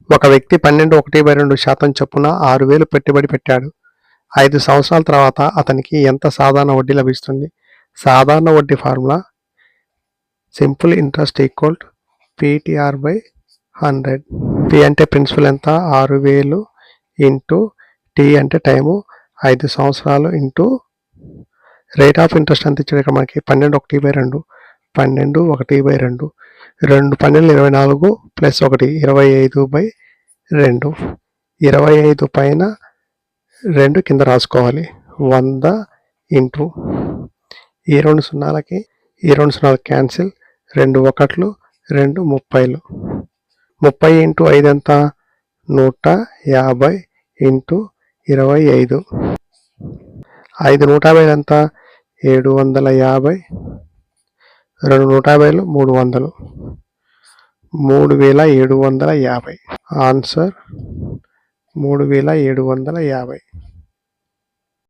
ఒక వ్యక్తి 12.1/2% చొప్పున 6,000 పెట్టుబడి పెట్టాడు. 5 సంవత్సరాల తర్వాత అతనికి ఎంత సాధారణ వడ్డీ లభిస్తుంది? సాధారణ వడ్డీ formula simple interest equal PTR/100. P అంటే ప్రిన్సిపల్ ఎంత? 6,000 ఇంటూ T అంటే టైము 5 సంవత్సరాలు ఇంటూ రేట్ ఆఫ్ ఇంట్రెస్ట్ ఎంత ఇచ్చాడు ఇక్కడ మనకి? 12.1/2. 12/1/2. 2 12 24 ప్లస్ 1 25/2. 25 పైన 2 కింద రాసుకోవాలి. 100 ఇంటూ ఈ 2 సున్నాలకి ఈ 2 సున్నాలు క్యాన్సిల్, 2 1లు 2 30లు. 30 ఇంటూ 5 ఎంత? 150 ఇంటూ 25. 5 150 ఎంత? 750. 2 150లు 300. 3750. ఆన్సర్ 3750.